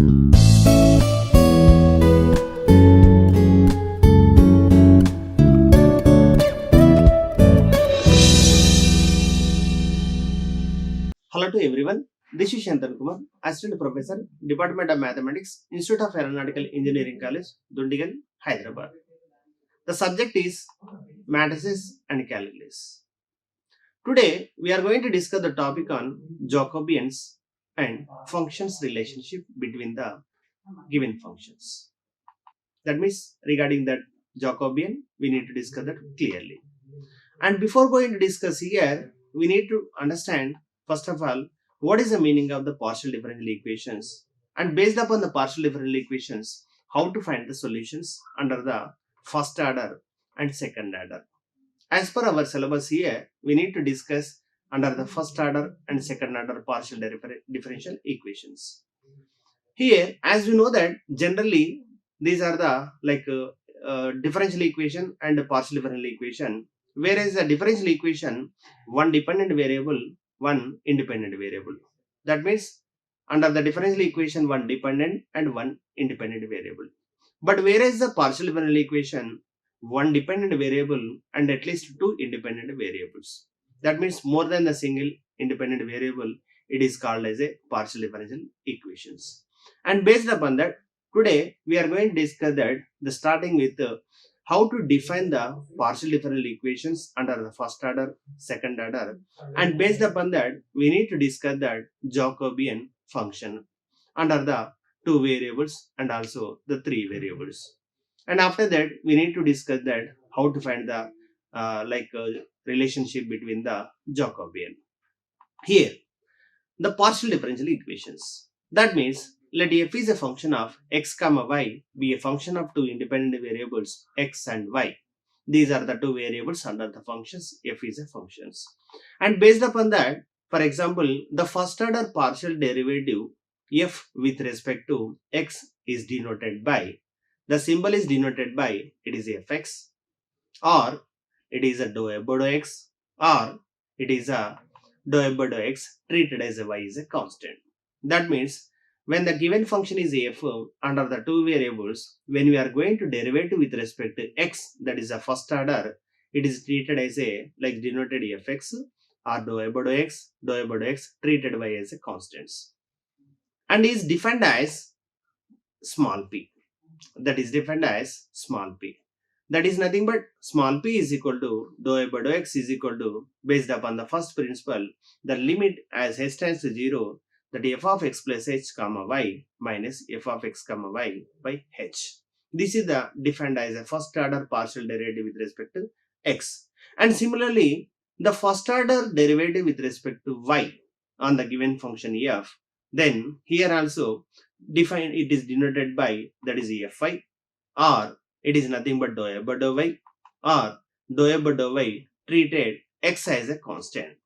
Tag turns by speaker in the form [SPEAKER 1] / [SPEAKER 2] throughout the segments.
[SPEAKER 1] Hello to everyone. This is Shantan Kumar, Assistant Professor, Department of Mathematics, Institute of Aeronautical Engineering College, Dundigal, Hyderabad. The subject is matrices and calculus. Today, we are going to discuss the topic on Jacobians and functions relationship between the given functions. That means regarding that Jacobian, we need to discuss that clearly. And before going to discuss here, we need to understand first of all what is the meaning of the partial differential equations, and based upon the partial differential equations, how to find the solutions under the first order and second order. As per our syllabus here, we need to discuss under the first order and second order partial differential equations. Here, as we know that generally these are the differential equation and the partial differential equation, whereas the differential equation, one dependent variable, one independent variable. That means under the differential equation, one dependent and one independent variable. But whereas the partial differential equation, one dependent variable and at least two independent variables. That means more than the single independent variable, it is called as a partial differential equations. And based upon that, today we are going to discuss that the starting with how to define the partial differential equations under the first order, second order, and based upon that we need to discuss that Jacobian function under the two variables and also the three variables. And after that we need to discuss that how to find the relationship between the Jacobian. Here, the partial differential equations. That means let f is a function of x comma y be a function of two independent variables x and y. These are the two variables under the functions f is a functions. And based upon that, for example, the first order partial derivative f with respect to x is denoted by, the symbol is denoted by, it is fx, or it is a dou f by dou x, or it is a dou f by dou x treated as a y is a constant. That means when the given function is f under the two variables, when we are going to derivative with respect to x, that is a first order, it is treated as a like denoted fx or dou f by dou x treated by as a constants, and is defined as small p. That is defined as small p. That is nothing but small p is equal to dou f by dou x is equal to, based upon the first principle, the limit as h tends to 0, that f of x plus h comma y minus f of x comma y by h. This is the defined as a first order partial derivative with respect to x. And similarly, the first order derivative with respect to y on the given function f, then here also define, it is denoted by, that is fy, or it is nothing but dou f by dou y, or dou f by dou y treated x as a constant,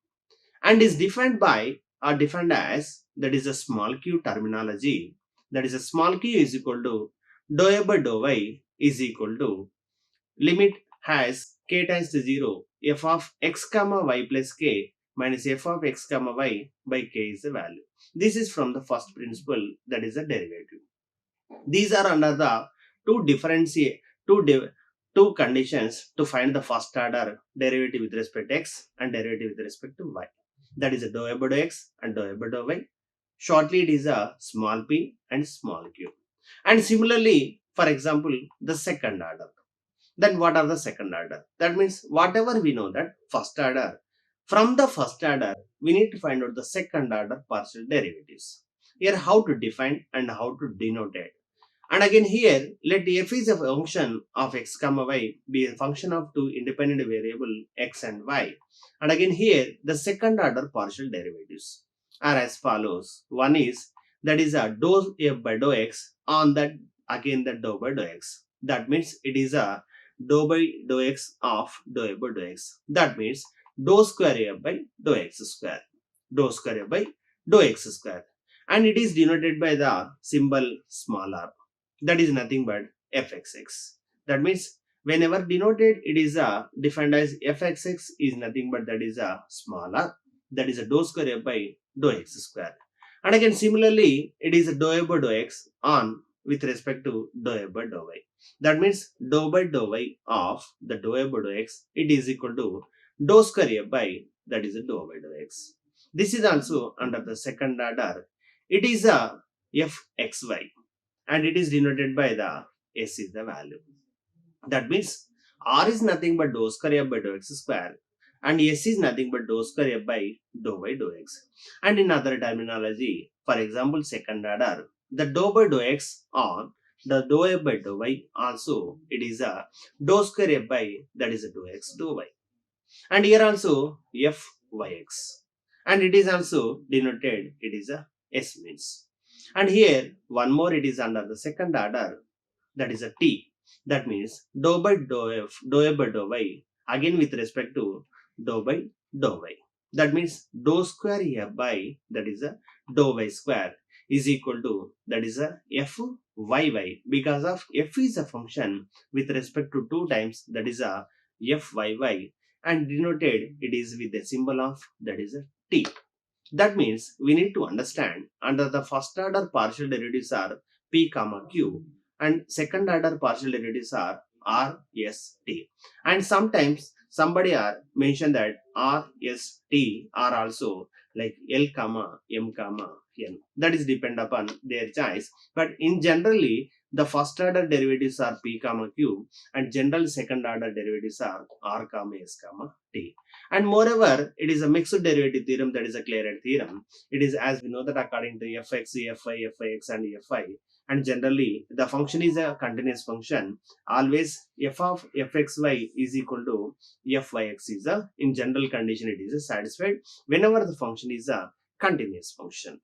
[SPEAKER 1] and is defined by or defined as, that is a small q terminology. That is a small q is equal to dou f by dou y is equal to limit has k tends to 0 f of x comma y plus k minus f of x comma y by k is the value. This is from the first principle, that is a derivative. These are under the two conditions to find the first order derivative with respect to x and derivative with respect to y. That is a dou f by dou x and dou f by dou y. Shortly, it is a small p and small q. And similarly, for example, the second order. Then what are the second order? That means whatever we know that first order, from the first order, we need to find out the second order partial derivatives. Here, how to define and how to denote it. And again here, let f is a function of x comma y be a function of two independent variable x and y. And again here, the second order partial derivatives are as follows. One is, that is a dou f by dou x on that, again the dou by dou x. That means it is a dou by dou x of dou f by dou x. That means dou square f by dou x square. Dou square f by dou x square. And it is denoted by the symbol small r. That is nothing but fxx. That means whenever denoted, it is defined as fxx is nothing but that is a small r. That is a dou square f by dou x square. And again, similarly, it is dou A by dou X on with respect to dou A by dou Y. That means dou by dou Y of the dou A by dou X, it is equal to dou square A by, that is a dou by dou X. This is also under the second order. It is a fxy and it is denoted by the s is the value. That means r is nothing but dou square f by dou x square and s is nothing but dou square f by dou x. And in other terminology, for example, second order, the dou by dou x on the dou f by dou y also it is a dou square f by, that is a dou x dou y. And here also fyx. And it is also denoted, it is a s means. And here one more, it is under the second order, that is a t. That means dou by dou f, dou f by dou y, again with respect to dou by dou y. That means dou square f by, that is a dou y square, is equal to, that is a f yy, because of f is a function with respect to 2 times, that is a f yy, and denoted it is with the symbol of, that is a t. That means we need to understand under the first order partial derivatives are p comma q and second order partial derivatives are r s t. And sometimes somebody are mentioned that r s t are also like l comma m comma n. That is depend upon their choice. But in generally the first order derivatives are p comma q and general second order derivatives are r comma s comma t. And moreover, it is a mixed derivative theorem, that is a clear theorem. It is, as we know, that according to fx, fy, fix, and fi, and generally the function is a continuous function. Always f of fxy is equal to fyx is a, in general condition, it is a satisfied whenever the function is a continuous function.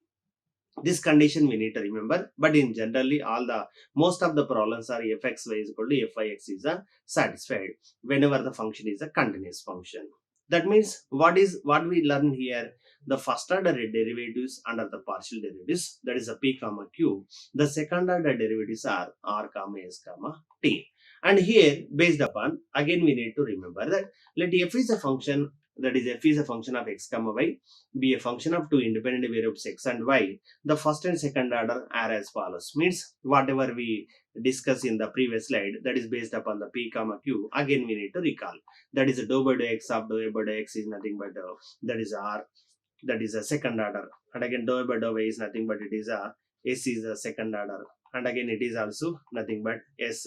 [SPEAKER 1] This condition we need to remember, but in generally all the most of the problems are fxy is equal to fyx is a satisfied whenever the function is a continuous function. That means what we learn here, the first order derivatives under the partial derivatives, that is a p comma q. The second order derivatives are r comma s comma t. And here based upon, again we need to remember that let f is a function, that is f is a function of x comma y, be a function of two independent variables x and y. The first and second order are as follows. Means whatever we discussed in the previous slide, that is based upon the p comma q, again we need to recall. That is a dou by dou x of dou by dou x is nothing but that is r, that is a second order. And again dou by dou y is nothing but it is a s is a second order. And again it is also nothing but s.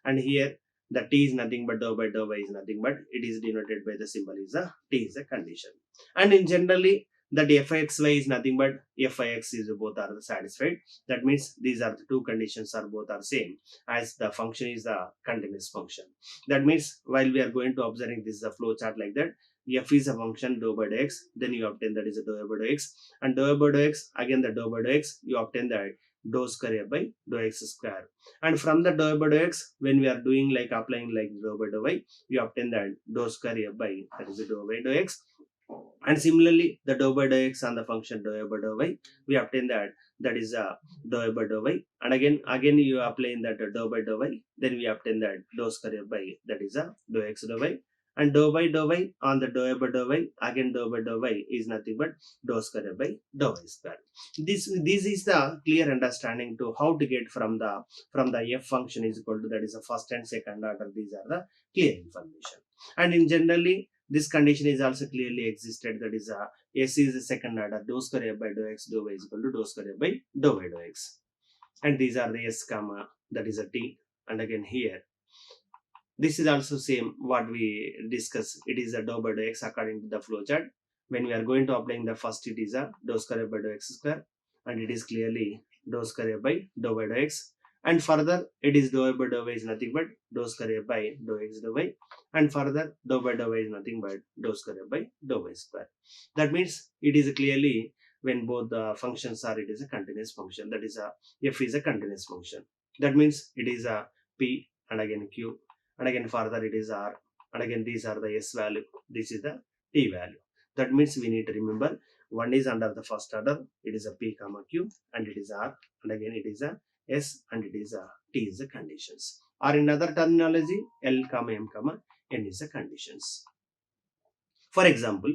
[SPEAKER 1] And here the t is nothing but dou by dou y is nothing but it is denoted by the symbol is a t is a condition. And in generally that fxy is nothing but fix is both are satisfied. That means these are the two conditions are both are same as the function is a continuous function. That means while we are going to observing this is a flow chart like that, f is a function dou by dou x, then you obtain that is a dou by dou x, and dou by dou x, again the dou by dou x, you obtain that dou square by dou x square. And from the dou by dou x, when we are doing like applying like dou by dou y, you obtain that dou square by, that is a dou by dou x. And similarly the dou by dou x on the function dou by dou y, we obtain that, that is a dou by dou y. And again you apply in that dou by dou y, then we obtain that dou square by, that is a dou x dou y. And dou by dou y on the dou by dou y, again dou by dou y is nothing but dou square by dou y square. This is the clear understanding to how to get from the f function is equal to, that is a first and second order. These are the clear information. And in generally this condition is also clearly existed, that is a s is the second order, dou square by dou x dou y is equal to dou square by dou x. And these are the s comma, that is a t. And again here this is also same what we discussed, it is a dou by dou x according to the flow chart. When we are going to applying the first, it is a dou square by dou x square, and it is clearly dou square by dou x. And further it is dou by dou y is nothing but dou square by dou x dou y. And further dou by dou y is nothing but dou square by dou y square. That means it is clearly when both the functions are, it is a continuous function, that is a f is a continuous function. That means it is a p and again q, and again further it is r, and again these are the s value, this is the t value. That means we need to remember one is under the first order, it is a p comma q, and it is r, and again it is a s, and it is a t is the conditions. Or in other terminology, l comma m comma n is the conditions. For example,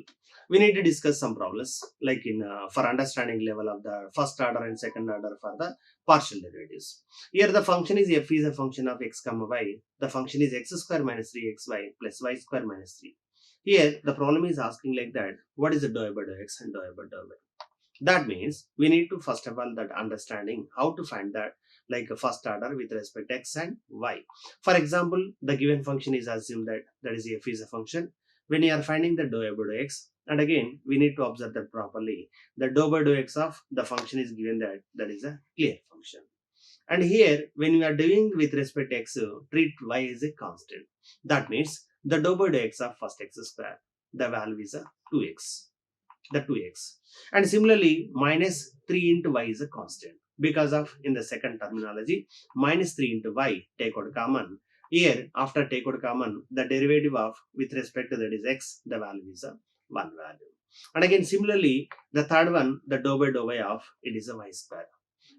[SPEAKER 1] we need to discuss some problems like in for understanding level of the first order and second order for the partial derivatives. Here the function is f is a function of x comma y. The function is x square minus 3xy plus y square minus 3. Here the problem is asking like that, what is the dou by dou x and dou by dou y? That means we need to first of all that understanding how to find that like a first order with respect to x and y. For example, the given function is assumed that is f is a function. When you are finding the dou by dou x, and again we need to observe that properly. The dou by dou x of the function is given that is a clear function. And here when we are doing with respect to x, treat y as a constant. That means the dou by dou x of first x square, the value is a 2x, the 2x. And similarly, minus 3 into y is a constant. Because of in the second terminology, minus 3 into y, take out common. Here, after take out common, the derivative of with respect to that is x, the value is a 1 value. And again, similarly, the third one, the dou by dou y of it is a y square.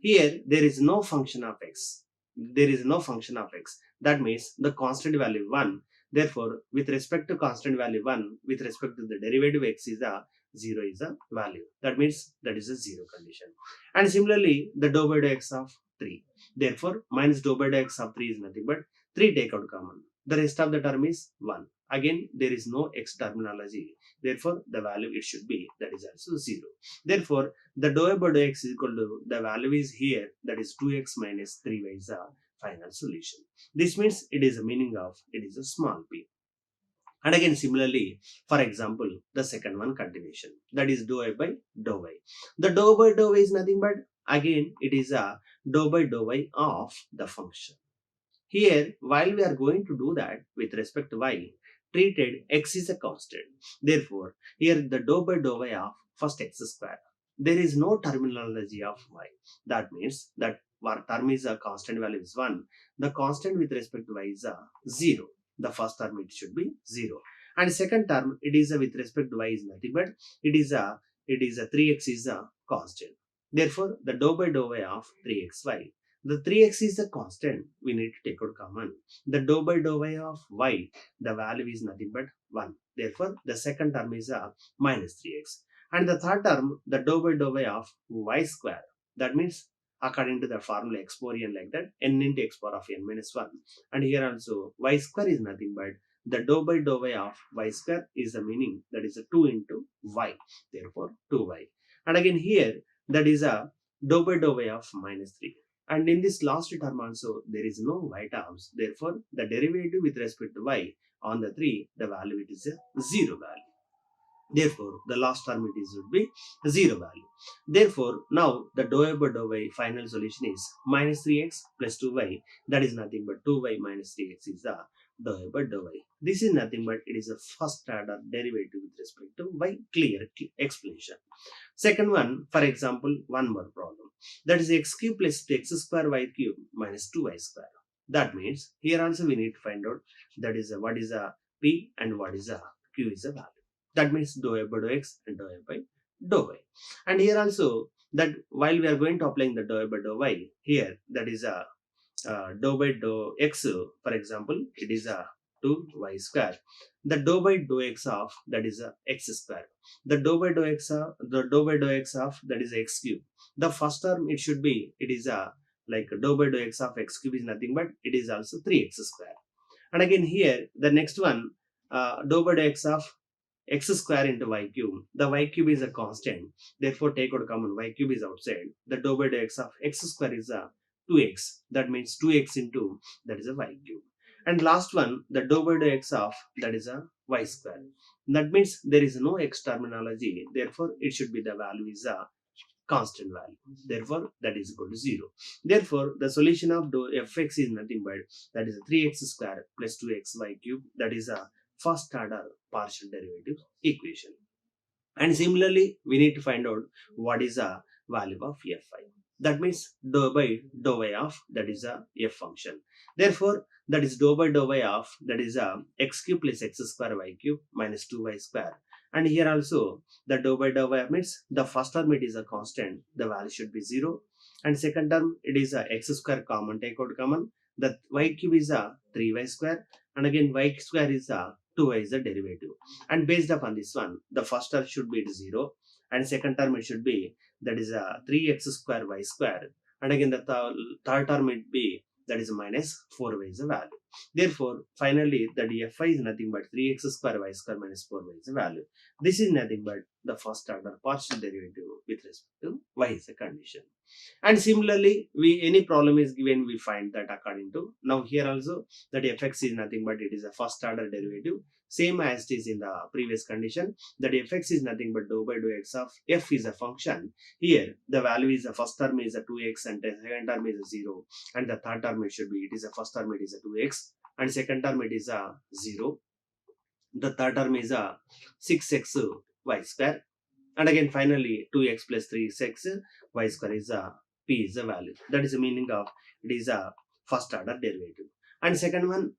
[SPEAKER 1] Here, there is no function of x. There is no function of x. That means the constant value 1. Therefore, with respect to constant value 1, with respect to the derivative x is a 0 is a value. That means that is a 0 condition. And similarly, the dou by dou x of 3. Therefore, minus dou by dou x of 3 is nothing but 3 take out common. The rest of the term is 1. Again, there is no x terminology. Therefore, the value it should be that is also 0. Therefore, the dou by dou x is equal to the value is here that is 2x minus 3y is the final solution. This means it is a meaning of it is a small p. And again, similarly, for example, the second one continuation that is dou by dou y. The dou by dou y is nothing but again it is a dou by dou y of the function. Here, while we are going to do that with respect to y, treated x is a constant. Therefore, here the dou by dou y of first x square. There is no terminology of y. That means that our term is a constant value is 1. The constant with respect to y is a 0. The first term it should be 0. And second term it is a with respect to y is nothing but it is a 3x is a constant. Therefore, the dou by dou y of 3xy. The 3x is a constant, we need to take out common. The dou by dou y of y, the value is nothing but 1. Therefore, the second term is a minus 3x. And the third term, the dou by dou y of y square. That means according to the formula x power n like that, n into x power of n minus 1. And here also, y square is nothing but the dou by dou y of y square is the meaning that is a 2 into y. Therefore, 2y. And again here, that is a dou by dou y of minus 3. And in this last term also, there is no y terms. Therefore, the derivative with respect to y on the 3, the value it is a 0 value. Therefore, the last term it is would be 0 value. Therefore, now the dou by dou y final solution is minus 3x plus 2y. That is nothing but 2y minus 3x is the dou by dou y. This is nothing but it is a first order derivative with respect to y. Clear explanation. Second one, for example, one more problem. That is x cube plus x square y cube minus 2y square. That means here also we need to find out that is what is a p and what is a q is a value. That means dou by dou x and dou by dou y. And here also that while we are going to applying the dou by dou y, here that is a dou by dou x, for example, it is a 2y square. The dou by dou x of that is a x square. The dou by dou x of that is x cube. The first term it should be it is a like dou by dou x of x cube is nothing but it is also 3x square. And again here the next one dou by dou x of x square into y cube. The y cube is a constant. Therefore, take out common y cube is outside. The dou by dou x of x square is a 2x. That means 2x into that is a y cube. And last one, the dou by dou x of that is a y square. That means there is no x terminology. Therefore, it should be the value is a constant value. Therefore, that is equal to 0. Therefore, the solution of dou fx is nothing but that is a 3x square plus 2xy cube. That is a first order partial derivative equation. And similarly, we need to find out what is the value of fi. That means dou by dou y of that is a f function. Therefore, that is dou by dou y of that is a x cube plus x square y cube minus 2y square. And here also the dou by dou y means the first term it is a constant, the value should be 0. And second term it is a x square common, take out common. The y cube is a 3y square. And again y square is a 2y is the derivative. And based upon this one, the first term should be 0 and second term it should be that is a 3x square y square, and again the third term it be that is minus 4y is the value. Therefore, finally the fy is nothing but 3x square y square minus 4y is the value. This is nothing but the first order partial derivative with respect to y is the condition. And similarly, we any problem is given, we find that according to now here also that fx is nothing but it is a first order derivative, same as it is in the previous condition, that fx is nothing but dou by dou x of f is a function. Here the value is the first term is a 2x and the second term is a 0, and the third term it should be it is a first term it is a 2x and second term it is a 0, the third term is a 6x y square, and again finally 2x plus 3x y square is a p is the value. That is the meaning of it is a first order derivative. And second one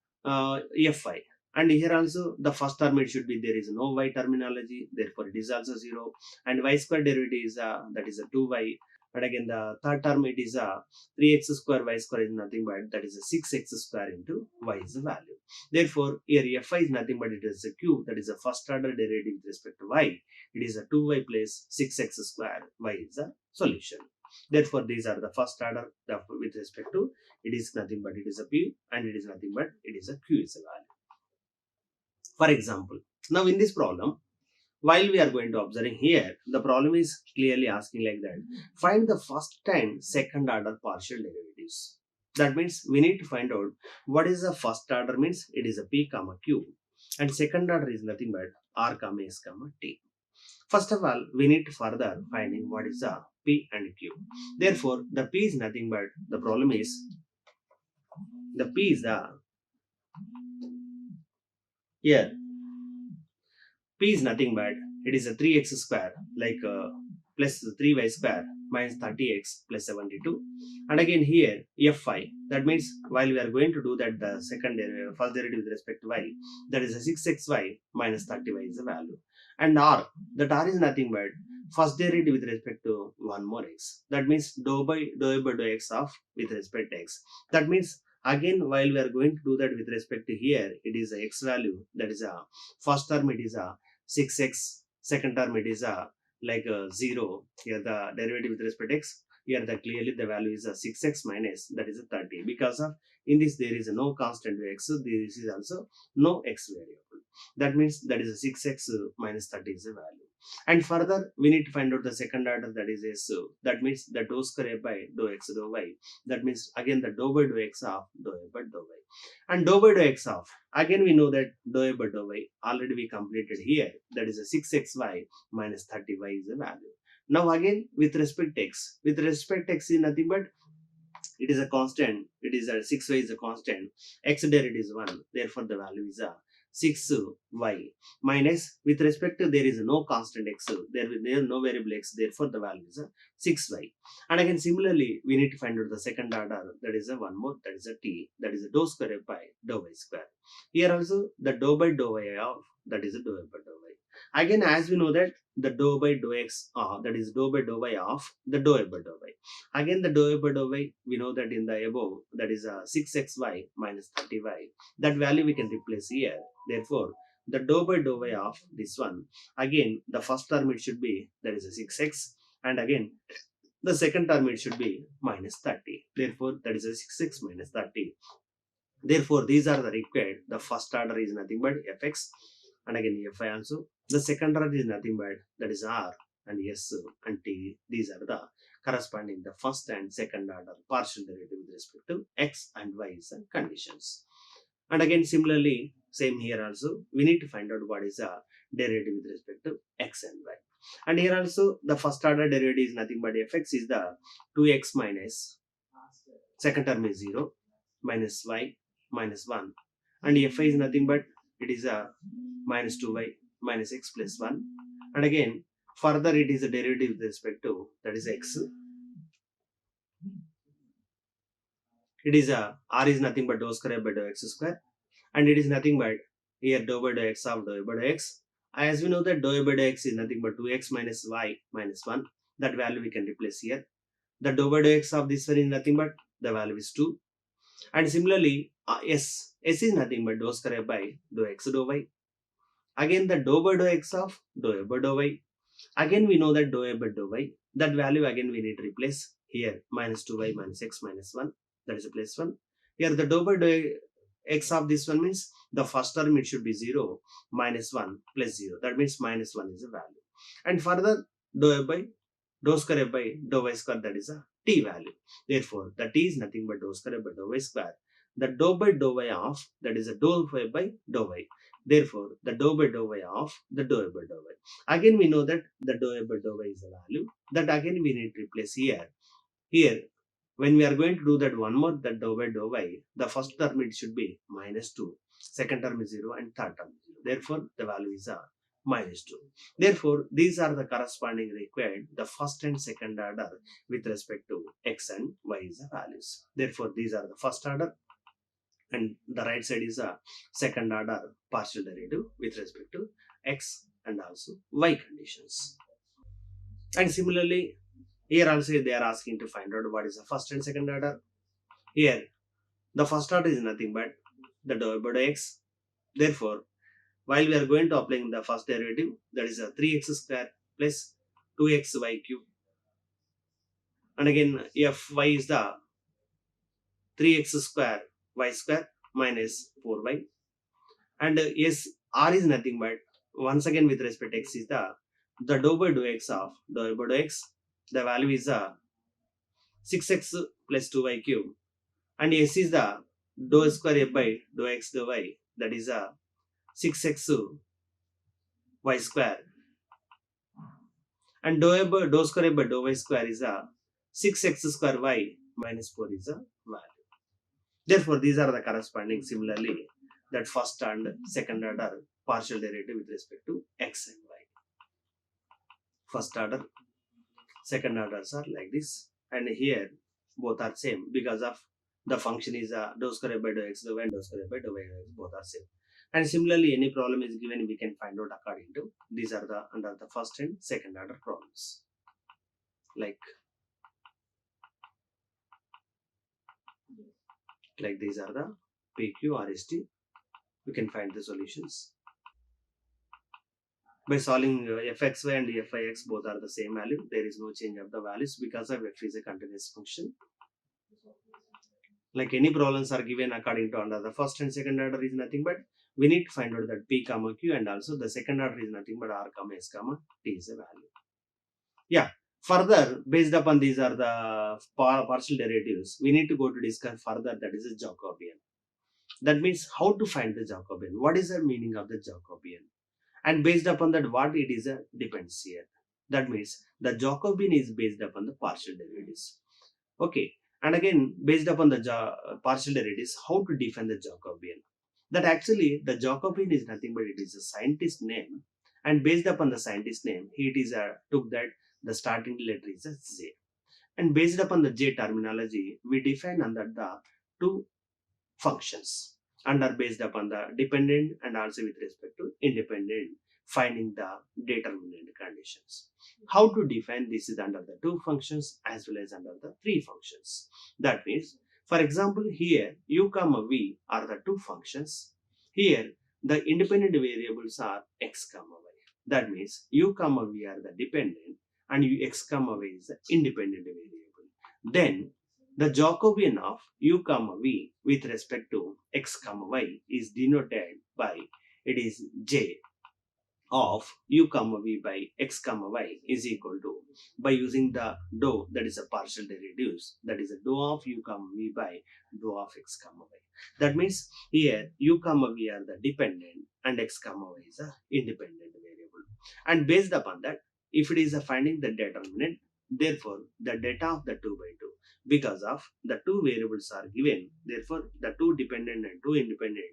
[SPEAKER 1] fy, and here also the first term it should be there is no y terminology, therefore it is also 0, and y square derivative is that is a 2y, and again the third term it is a 3x square y square is nothing but that is a 6x square into y is the value. Therefore here fy is nothing but it is a q, that is a first order derivative with respect to y, it is a 2y plus 6x square, y is the solution. Therefore, these are the first order with respect to it is nothing but it is a p, and it is nothing but it is a q is a value. For example, now in this problem, while we are going to observing here, the problem is clearly asking like that, find the first and second order partial derivatives. That means we need to find out what is the first order, means it is a p comma q, and second order is nothing but r comma s comma t. First of all, we need to further finding what is the p and q. Therefore, the p is nothing but the problem is the p is the here p is nothing but it is a 3x square like plus 3y square minus 30x plus 72, and again here fy, that means while we are going to do that the second first derivative with respect to y, that is a 6xy minus 30y is the value, and r, that r is nothing but first derivative with respect to one more x, that means dou by dou x of with respect to x. That means again while we are going to do that with respect to here it is a x value, that is a first term it is a 6x, second term it is a like a 0, here the derivative with respect to x, here the clearly the value is a 6x minus that is a 30, because of in this there is no constant x, so this is also no x variable, that means that is a 6x minus 30 is the value. And further we need to find out the second order, that is s, that means the dou square by dou x dou y, that means again the dou by dou x of dou a by dou y, and dou by dou x of again we know that dou a by dou y already we completed here, that is a 6xy minus 30y is the value. Now again with respect to x, with respect to x is nothing but it is a constant, it is a 6y is a constant, x derivative is 1, therefore the value is a 6y minus with respect to there is no constant x, there is no variable x, therefore the value is a 6y. And again similarly we need to find out the second order, that is a one more, that is a t, that is a dou square by dou y square. Here also the dou by dou y of that is a dou by dou y. Again as we know that the dou by dou x that is dou by dou y of the dou by dou y. Again the dou by dou y we know that in the above that is a 6xy minus 30y, that value we can replace here. Therefore, the dou by dou y of this one, again the first term it should be that is a 6x, and again the second term it should be minus 30. Therefore, that is a 6x minus 30. Therefore, these are the required. The first order is nothing but fx, and again fi also. The second order is nothing but that is r and s and t. These are the corresponding the first and second order partial derivative with respect to x and y conditions. And again similarly same here also we need to find out what is the derivative with respect to x and y. And here also the first order derivative is nothing but fx is the 2x minus second term is 0 minus y minus 1, and fi is nothing but it is a minus 2y minus x plus 1, and again further it is a derivative with respect to that is x, it is a r is nothing but dou square by dou x square, and it is nothing but here dou by dou x of dou by dou x. As we know that dou by dou x is nothing but 2x minus y minus 1, that value we can replace here. The dou by dou x of this one is nothing but the value is 2, and similarly s is nothing but dou square by dou x dou y, Again the dou by dou x of dou a by dou y. Again we know that dou a by dou y. That value again we need to replace here, minus 2y minus x minus 1. That is a plus 1. Here the dou by dou x of this one means the first term it should be 0 minus 1 plus 0. That means minus 1 is a value. And further dou a by dou square a by dou y square, that is a t value. Therefore, the t is nothing but dou square a by dou y square. The dou by dou y of, that is a dou y by dou y. Therefore, the dou by dou y of the dou y by dou y. Again, we know that the dou y by dou y is a value. That again we need to replace here. Here, when we are going to do that one more, that dou by dou y, the first term it should be minus 2. Second term is 0 and third term is 0. Therefore, the value is a minus 2. Therefore, these are the corresponding required, the first and second order with respect to x and y is the values. Therefore, these are the first order and the right side is a second order partial derivative with respect to x and also y conditions. And similarly, here also they are asking to find out what is the first and second order. Here, the first order is nothing but the dou by dou x. Therefore, while we are going to applying the first derivative, that is a 3x square plus 2xy cube. And again, fy is the 3x square y square minus 4y. And yes, r is nothing but, once again with respect to x is the dou by dou x of dou by dou x. The value is 6x plus 2y cube. And s is the dou square a by dou x dou y, that is 6x y square. And dou square a by dou y square is 6x square y minus 4 is a value. Therefore, these are the corresponding similarly that first and second order partial derivative with respect to x and y. First order, second orders are like this, and here both are same because of the function is dou square by dou x dou y and dou square by dou y, both are same. And similarly, any problem is given, we can find out according to these are the under the first and second order problems. Like these are the PQ, RST. We can find the solutions by solving fxy and fix, both are the same value. There is no change of the values because of f is a continuous function. Like any problems are given according to under the first and second order is nothing but we need to find out that p comma q, and also the second order is nothing but r comma s comma t is a value. Yeah. Further, based upon these are the partial derivatives, we need to go to discuss further, that is a Jacobian. That means how to find the Jacobian. What is the meaning of the Jacobian? And based upon that, what it is depends here. That means the Jacobian is based upon the partial derivatives. Okay. And again, based upon the partial derivatives, how to define the Jacobian? That actually the Jacobian is nothing but it is a scientist name, and based upon the scientist name, it is took that the starting letter is a J, and based upon the J terminology, we define under the two functions under based upon the dependent and also with respect to independent, finding the determinant conditions. How to define this is under the two functions as well as under the three functions. That means, for example, here u comma v are the two functions. Here the independent variables are x comma y. That means u comma v are the dependent and x comma y is the independent variable. Then the Jacobian of u comma v with respect to x comma y is denoted by, it is j of u comma v by x comma y is equal to, by using the dou, that is a partial derivatives, that is a dou of u comma v by dou of x comma y. That means here u comma v are the dependent and x comma y is a independent variable. And based upon that, if it is a finding the determinant, therefore the data of the 2 by 2, because of the two variables are given, therefore the two dependent and two independent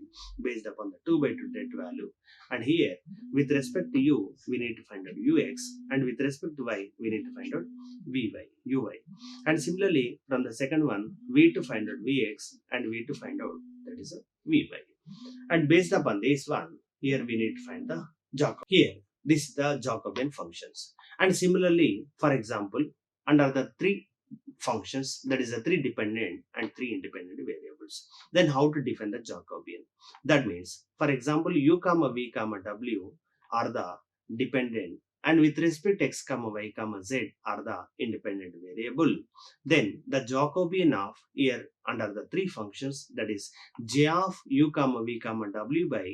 [SPEAKER 1] based upon the 2 by 2 data value. And here with respect to u, we need to find out ux, and with respect to y, we need to find out vy, uy. And similarly, from the second one, we to find out vx and we to find out, that is a vy. And based upon this one, here we need to find the Jacobian. Here, this is the Jacobian functions. And similarly, for example, under the three functions, that is the three dependent and three independent variables. Then how to define the Jacobian? That means, for example, u comma v comma w are the dependent, and with respect x comma y comma z are the independent variable. Then the Jacobian of here under the three functions, that is j of u comma v comma w by,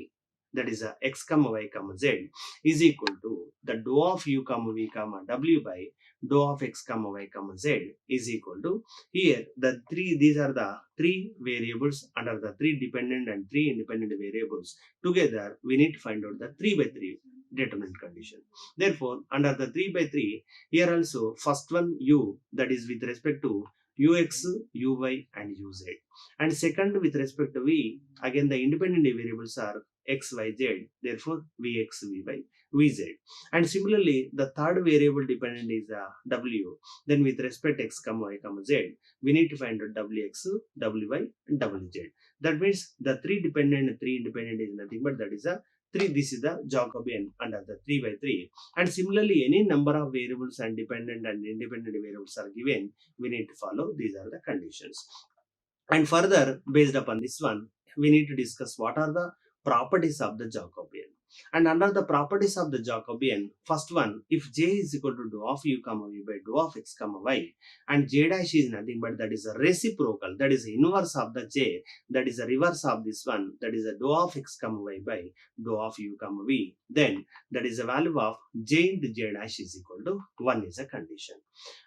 [SPEAKER 1] that is x comma y comma z, is equal to the dou of u comma v comma w by dou of x comma y comma z is equal to, here the three, these are the three variables under the three dependent and three independent variables. Together we need to find out the 3 by 3 determinant condition. Therefore under the 3 by 3, here also first one u, that is with respect to ux, uy and uz, and second with respect to v, again the independent variables are x, y, z, therefore vx, vy, vz. And similarly the third variable dependent is w, then with respect x comma y comma z, we need to find out wx, wy and wz. That means the three dependent and three independent is nothing but that is a 3. This is the Jacobian under the 3 by 3. And similarly any number of variables and dependent and independent variables are given, we need to follow these are the conditions. And further, based upon this one, we need to discuss what are the properties of the Jacobian. And under the properties of the Jacobian, first one, if j is equal to dou of u comma v by dou of x comma y, and j dash is nothing but that is a reciprocal, that is the inverse of the j, that is the reverse of this one, that is a dou of x comma y by dou of u comma v, then that is the value of j into j dash is equal to 1 is a condition.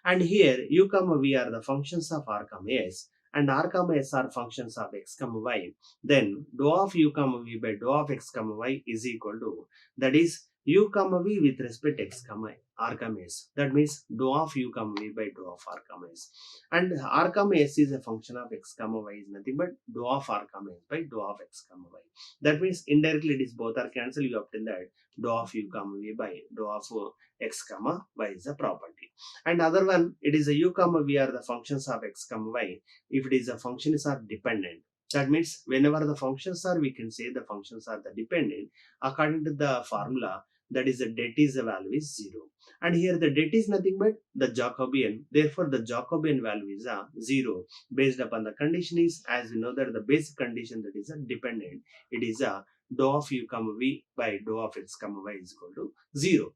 [SPEAKER 1] And here u comma v are the functions of r comma s, and r comma s are functions of x comma y, then dou of u comma v by dou of x comma y is equal to, that is u comma v with respect to x comma r comma s, that means dou of u comma v by dou of r comma s, and r comma s is a function of x comma y is nothing but dou of r comma s by dou of x comma y. That means indirectly it is both are cancelled, you obtain that dou of u comma v by dou of x comma y is a property. And other one, it is a u comma v are the functions of x comma y if it is the functions are dependent. That means whenever the functions are, we can say the functions are the dependent according to the formula, that is the det is the value is 0. And here the det is nothing but the Jacobian, therefore the Jacobian value is 0 based upon the condition is, as we know that the basic condition that is a dependent, it is a dou of u comma v by dou of x comma y is equal to 0.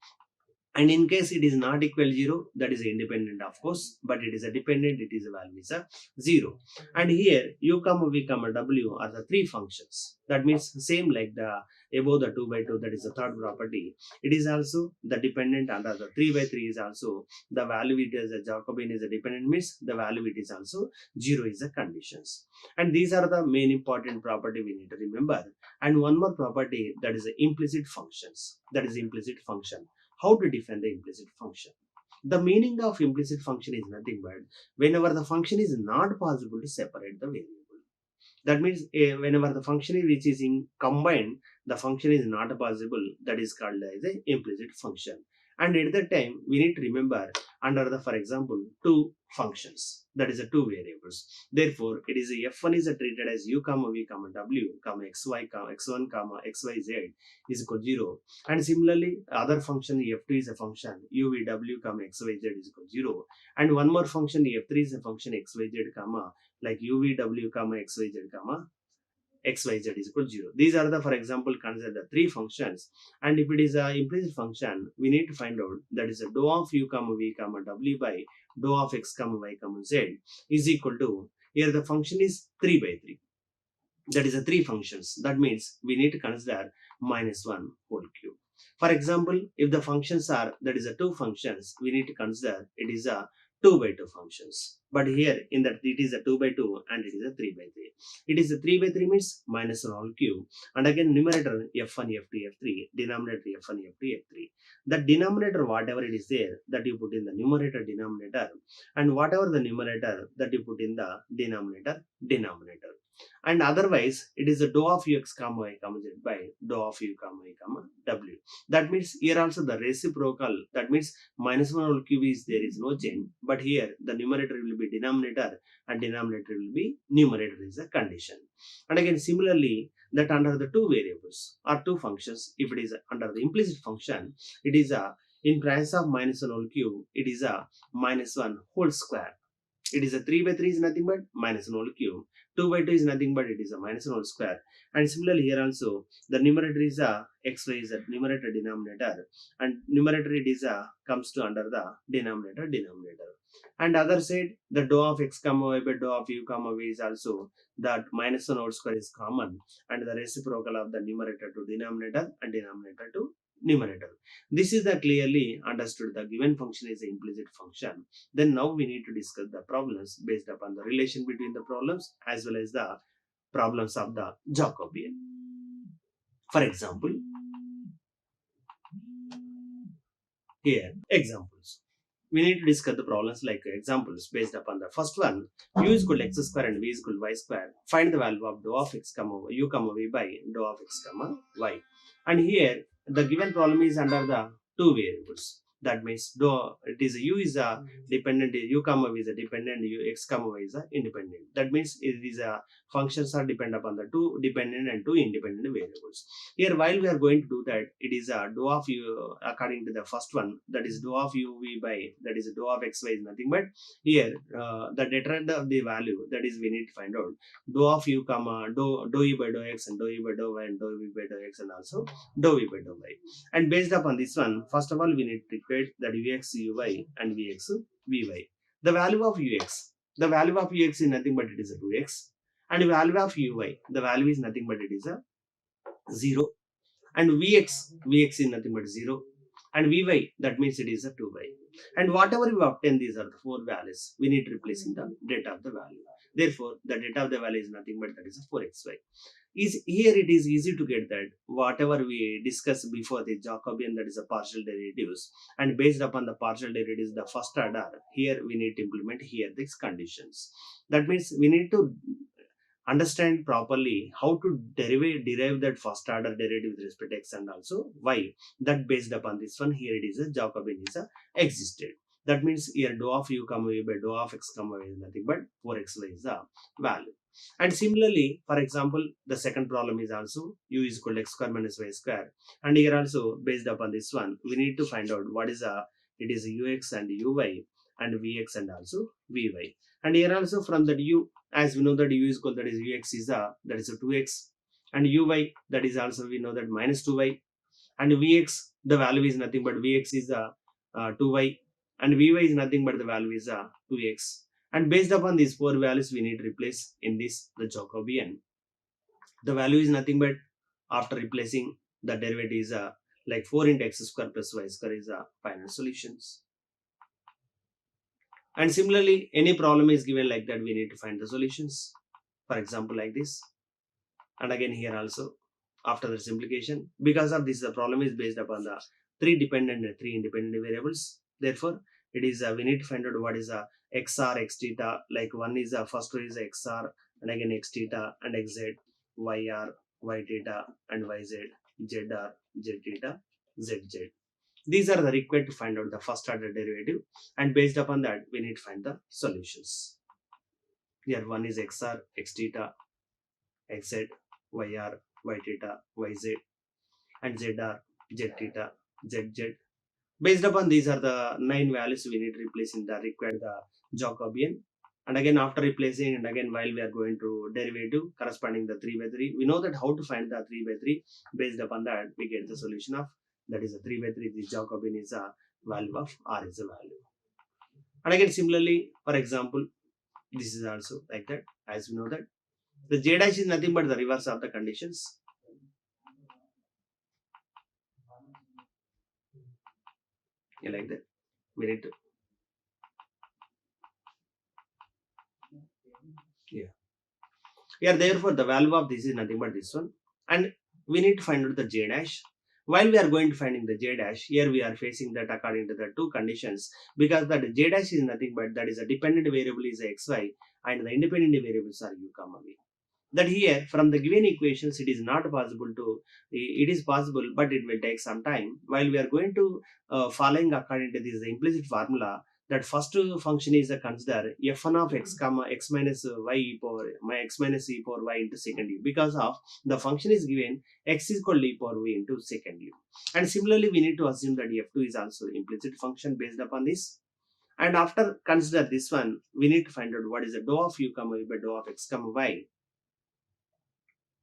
[SPEAKER 1] And in case it is not equal 0, that is independent of course, but it is a dependent, it is a value is a 0. And here u comma v comma w are the three functions. That means same like the above the 2 by 2, that is the third property. It is also the dependent under the 3 by 3 is also the value it is a Jacobian is a dependent means the value it is also 0 is the conditions. And these are the main important property we need to remember. And one more property, that is the implicit functions. That is implicit function. How to define the implicit function? The meaning of implicit function is nothing but whenever the function is not possible to separate the variable. That means whenever the function which is in combined, the function is not possible, that is called as a implicit function. And at that time, we need to remember under the, for example, two functions, that is the two variables. Therefore, it is a f1 is treated as u comma v comma w comma xy comma x1 comma xyz is equal to 0. And similarly, other function f2 is a function uvw comma xyz is equal to 0. And one more function f3 is a function xyz comma like uvw comma xyz comma xyz is equal to 0. These are the, for example, consider the three functions. And if it is a implicit function, we need to find out that is a dou of u comma v comma w by dou of x comma y comma z is equal to, here the function is 3 by 3. That is a three functions. That means we need to consider minus 1 whole cube. For example, if the functions are, that is a two functions, we need to consider it is a 2 by 2 functions. But here in that it is a 2 by 2 and it is a 3 by 3. It is a 3 by 3 means minus 1 whole cube. And again numerator f1, f2, f3, denominator f1, f2, f3. The denominator whatever it is there, that you put in the numerator denominator, and whatever the numerator that you put in the denominator denominator. And otherwise it is the dou of ux comma y comma z by dou of u comma y comma w. That means here also the reciprocal, that means minus 1 whole cube is there is no change, but here the numerator will be denominator and denominator will be numerator is a condition. And again similarly that under the two variables or two functions, if it is under the implicit function, it is a, in place of minus 1 whole cube, it is a minus 1 whole square. It is a 3 by 3 is nothing but minus 1 whole cube. 2 by 2 is nothing but it is a minus 1 whole square. And similarly here also the numerator is a xy is a numerator denominator, and numerator it is a comes to under the denominator. And other side the dou of x comma y by dou of u comma v is also that minus 1 whole square is common, and the reciprocal of the numerator to denominator and denominator to numerator. This is the clearly understood the given function is an implicit function. Then now we need to discuss the problems based upon the relation between the problems as well as the problems of the Jacobian. For example, here examples. We need to discuss the problems like examples based upon the first one. U is equal to x square and v is equal to y square. Find the value of dou of x comma u comma v by dou of x comma y. And here the given problem is under the two variables. That means it is u is a dependent, u comma v is a dependent, x comma y is a independent. That means it is a functions are dependent upon the two dependent and two independent variables. Here while we are going to do that, it is a dou of u according to the first one, that is dou of uv by that is dou of xy is nothing but here the determinant of the value, that is we need to find out dou of u comma dou e by dou x and dou e by dou y and dou v by dou x and also dou v by dou y. And based upon this one, first of all we need to equate that ux uy and vx vy. The value of ux is nothing but it is a 2x, and value of uy, the value is nothing but it is a 0, and vx is nothing but 0, and vy, that means it is a 2y. And whatever we obtain, these are the four values, we need to replace in the data of the value. Therefore the data of the value is nothing but that is a 4xy. Is here it is easy to get that whatever we discussed before the Jacobian, that is a partial derivatives, and based upon the partial derivatives the first order, here we need to implement here these conditions. That means we need to understand properly how to derive that first order derivative with respect to x and also y. That based upon this one, here it is a Jacobian is a existed. That means here dou of u comma v by dou of x comma y is nothing but 4xy is the value. And similarly, for example, the second problem is also u is equal to x square minus y square, and here also based upon this one we need to find out what is it is ux and uy and vx and also vy. And here also from that u, as we know that u is equal, that is ux is that is a 2x, and uy, that is also we know that minus 2y, and vx, the value is nothing but vx is 2y, and vy is nothing but the value is 2x. And based upon these four values we need to replace in this the Jacobian. The value is nothing but after replacing the derivative is like 4 into x square plus y square is final solutions. And similarly, any problem is given like that, we need to find the solutions. For example, like this. And again here also, after the simplification, because of this, the problem is based upon the 3 dependent and 3 independent variables. Therefore, it is we need to find out what is xr, x theta. Like one is first one is xr, and again x theta and xz, yr, y theta and yz, zr, z theta, zz. These are the required to find out the first order derivative, and based upon that we need to find the solutions. Here one is xr, x theta, xz, yr, y theta, yz, and zr, z theta, zz. Based upon these are the 9 values we need to replace in the required Jacobian. And again after replacing, and again while we are going to derivative corresponding the 3 by 3, we know that how to find the 3 by 3. Based upon that we get the solution of that is a 3 by 3. The Jacobian is a value of r is a value. And again similarly, for example, this is also like that, as we know that the j dash is nothing but the reverse of the conditions. Yeah, like that we need to therefore the value of this is nothing but this one, and we need to find out the j dash. While we are going to finding the j dash, here we are facing that according to the two conditions, because that j dash is nothing but that is a dependent variable is xy, and the independent variables are u comma v. That here from the given equations it is not possible to, it is possible but it will take some time. While we are going to following according to this implicit formula, that first function is consider f1 of x comma x minus y e power x minus e power y into second u, because of the function is given x is equal to e power v into second u. And similarly we need to assume that f2 is also implicit function based upon this. And after consider this one, we need to find out what is the dou of u comma v by dou of x comma y.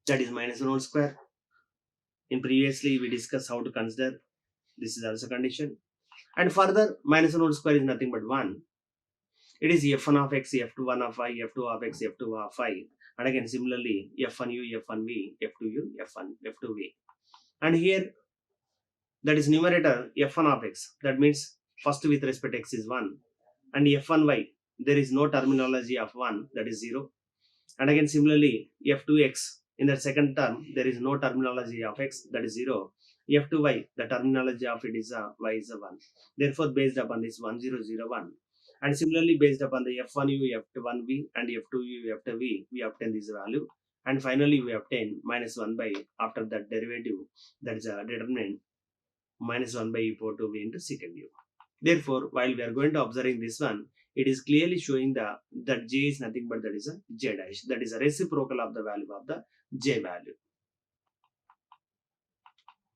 [SPEAKER 1] That is minus 1 whole square. In previously we discussed how to consider. This is also condition. And further, minus 1 whole square is nothing but 1. It is f1 of x, f2 of y, f2 of x, f2 of y. And again similarly f1u, f1v, f2u, f1, f2v. And here that is numerator f1 of x. That means first with respect x is 1. And f1y, there is no terminology of 1, that is 0. And again similarly f2x, in the second term there is no terminology of x, that is 0. f2y, the terminology of it is y is a 1. Therefore based upon this 1 0 0 1, and similarly based upon the f1u, f1v and f2u, f2v, we obtain this value. And finally we obtain minus 1 by, after that derivative, that is a determinant, minus 1 by e4 v into secant u. Therefore, while we are going to observing this one, it is clearly showing that j is nothing but that is a j dash. That is a reciprocal of the value of the j value.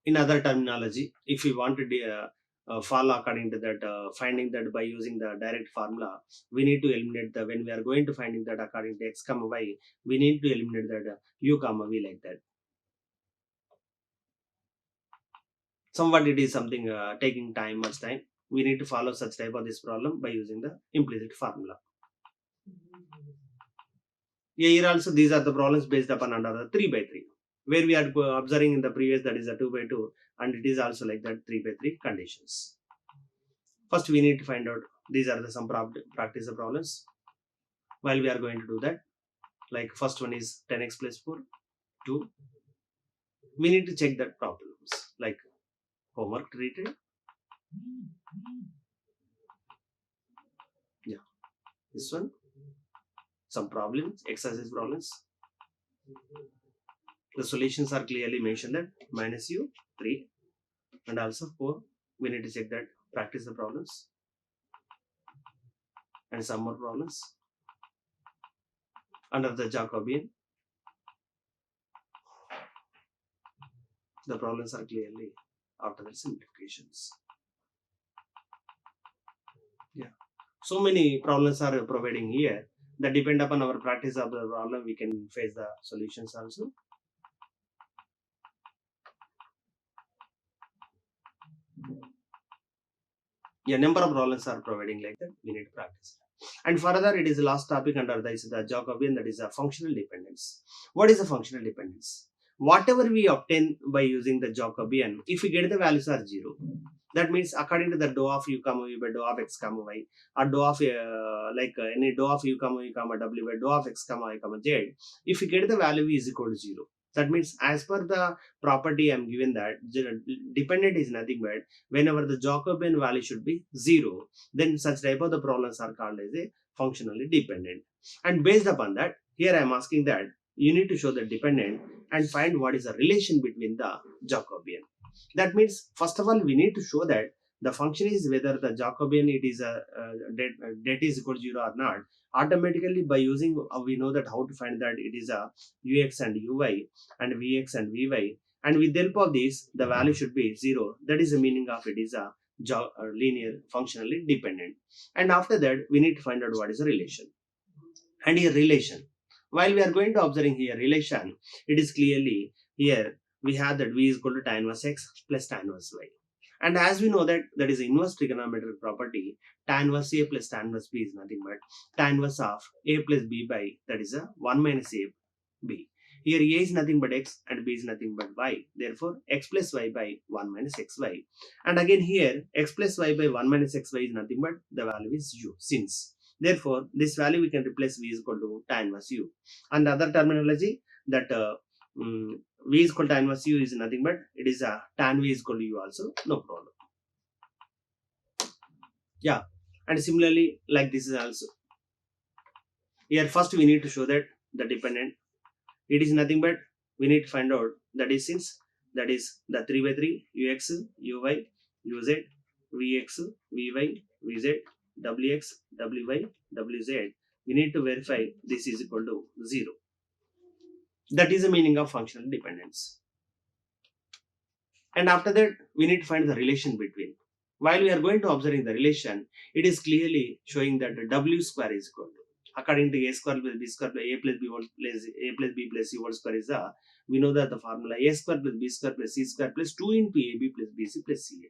[SPEAKER 1] In other terminology, if we want to follow according to that, finding that by using the direct formula, we need to eliminate the, when we are going to finding that according to x comma y, we need to eliminate that u comma v like that. Somewhat it is something taking much time. We need to follow such type of this problem by using the implicit formula. Here also these are the problems based upon under the 3 by 3, where we are observing in the previous, that is a 2 by 2, and it is also like that 3 by 3 conditions. First we need to find out, these are the some practice problems. While we are going to do that, like first one is 10x plus 4, 2. We need to check that problems, like homework treated. Yeah, this one, some problems, exercise problems. The solutions are clearly mentioned, that minus u 3 and also 4. We need to check that, practice the problems, and some more problems under the Jacobian. The problems are clearly after the simplifications. Yeah, so many problems are providing here that depend upon our practice of the problem, we can face the solutions also. Yeah, number of problems are providing like that, we need to practice. And further, it is the last topic under this, the Jacobian, that is a functional dependence. What is a functional dependence? Whatever we obtain by using the Jacobian, if we get the values are 0, that means according to the dou of u comma v by dou of x comma y, or dou of any dou of u comma v comma w by dou of x comma y comma z, if we get the value is equal to 0, that means as per the property I am given, that dependent is nothing but whenever the Jacobian value should be 0, then such type of the problems are called as a functionally dependent. And based upon that, here I am asking that you need to show the dependent and find what is the relation between the Jacobian. That means first of all we need to show that the function is whether the Jacobian it is a det is equal to 0 or not. Automatically by using we know that how to find that it is a ux and uy and vx and vy, and with the help of this the value should be 0. That is the meaning of it is a linear functionally dependent. And after that we need to find out what is the relation. And here relation, while we are going to observing here relation, it is clearly here we have that v is equal to tan inverse x plus tan inverse y. And as we know that is inverse trigonometric property, tan inverse a plus tan inverse b is nothing but tan inverse of a plus b by, that is a 1 minus a b. Here a is nothing but x and b is nothing but y. Therefore x plus y by 1 minus xy. And again here x plus y by 1 minus xy is nothing but the value is u, since therefore this value we can replace v is equal to tan inverse u. And the other terminology that v is equal to tan inverse u is nothing but it is a tan v is equal to u also, no problem. Yeah, and similarly like this is also here. First we need to show that the dependent, it is nothing but we need to find out that is, since that is the 3 by 3 ux uy uz vx vy vz wx wy wz, we need to verify this is equal to 0. That is the meaning of functional dependence. And after that we need to find the relation between. while we are going to observing the relation, it is clearly showing that the W square is equal to, according to A square plus B square plus A plus B whole plus A plus B plus C whole square is the, we know that the formula A square plus B square plus C square plus 2 into AB plus BC plus CA.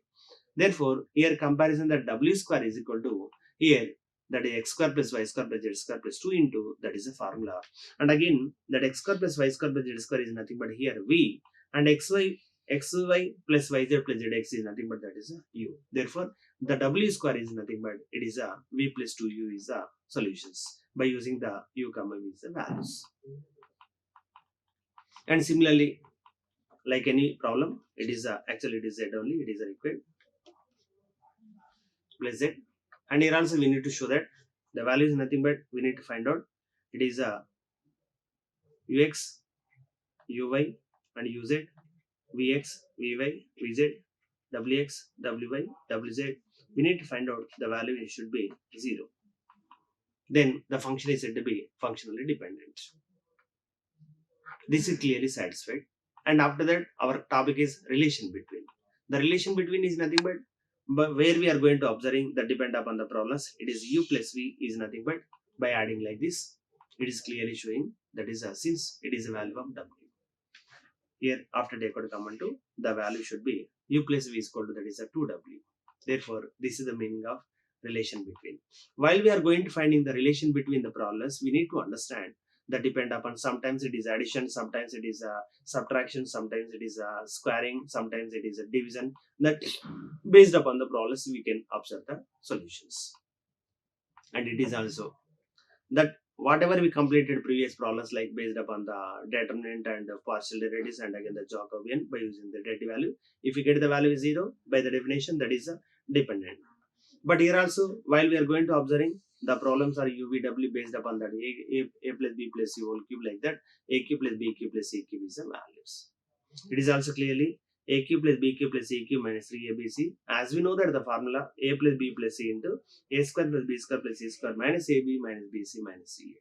[SPEAKER 1] Therefore, here comparison that W square is equal to, here that is x square plus y square plus z square plus 2 into, that is a formula. And again, that x square plus y square plus z square is nothing but here v, and xy plus yz plus zx is nothing but that is a u. Therefore, the w square is nothing but it is a v plus 2u is a solutions by using the u comma v is the values. And similarly, like any problem, it is a, actually it is z only, it is a required plus z. And here also we need to show that the value is nothing but we need to find out it is a ux, uy and uz, vx, vy, vz, wx, wy, wz. We need to find out the value, it should be 0. Then the function is said to be functionally dependent. This is clearly satisfied. And after that, our topic is relation between. The relation between is nothing but where we are going to observing the depend upon the problems. It is u plus v is nothing but by adding like this. It is clearly showing that is since it is a value of w. Here after take out command to, the value should be u plus v is equal to that is a 2w. Therefore, this is the meaning of relation between. While we are going to finding the relation between the problems, we need to understand that depend upon, sometimes it is addition, sometimes it is a subtraction, sometimes it is a squaring, sometimes it is a division. That based upon the problems we can observe the solutions. And it is also that whatever we completed previous problems like based upon the determinant and the partial derivatives and again the Jacobian by using the derivative value, if we get the value is 0, by the definition that is a dependent. But here also, while we are going to observing, the problems are UVW based upon that a plus b plus c whole cube, like that a cube plus b cube plus c cube is the values. It is also clearly a cube plus b cube plus c cube minus 3abc. As we know that the formula a plus b plus c into a square plus b square plus c square minus ab minus bc minus ca.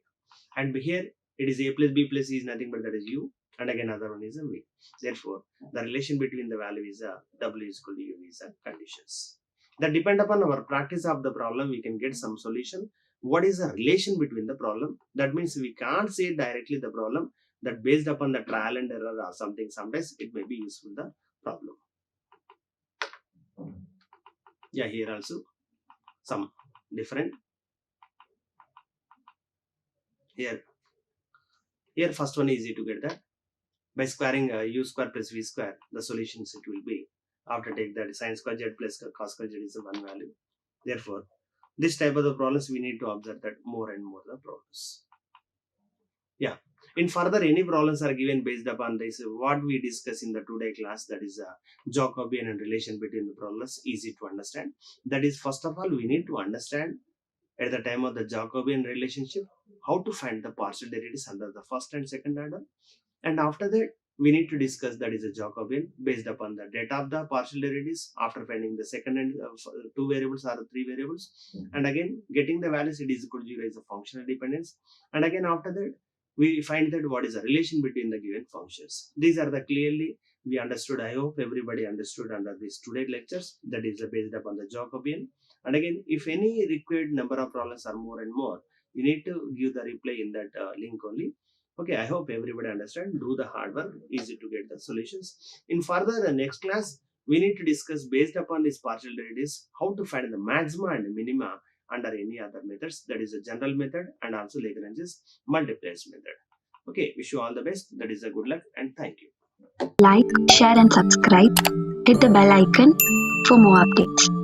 [SPEAKER 1] And here it is a plus b plus c is nothing but that is u, and again other one is a v. Therefore, the relation between the value is a w is equal to u is a conditions. That depend upon our practice of the problem, we can get some solution. What is the relation between the problem? That means we can't say directly the problem, that based upon the trial and error or something, sometimes it may be useful the problem. Yeah, here also some different. Here first one is easy to get that. By squaring u square plus v square, the solutions it will be, after take that sin square z plus cos square z is the one value. Therefore, this type of the problems we need to observe that more and more the problems. Yeah. In further, any problems are given based upon this, what we discuss in the today class, that is a Jacobian and relation between the problems, easy to understand. That is, first of all, we need to understand at the time of the Jacobian relationship, how to find the partial derivatives under the first and second order. And after that, we need to discuss that is a Jacobian based upon the data of the partial derivatives after finding the second and two variables or three variables. And again, getting the values it is equal to 0 is a functional dependence. And again, after that, we find that what is the relation between the given functions. These are the clearly we understood. I hope everybody understood under these today lectures. That is based upon the Jacobian. And again, if any required number of problems are more and more, you need to give the reply in that link only. Okay, I hope everybody understand. Do the hard work, easy to get the solutions. In further, the next class, we need to discuss based upon these partial derivatives, how to find the maxima and minima under any other methods. That is a general method and also Lagrange's multipliers method. Okay, wish you all the best. That is a good luck and thank you.
[SPEAKER 2] Like, share and subscribe. Hit the bell icon for more updates.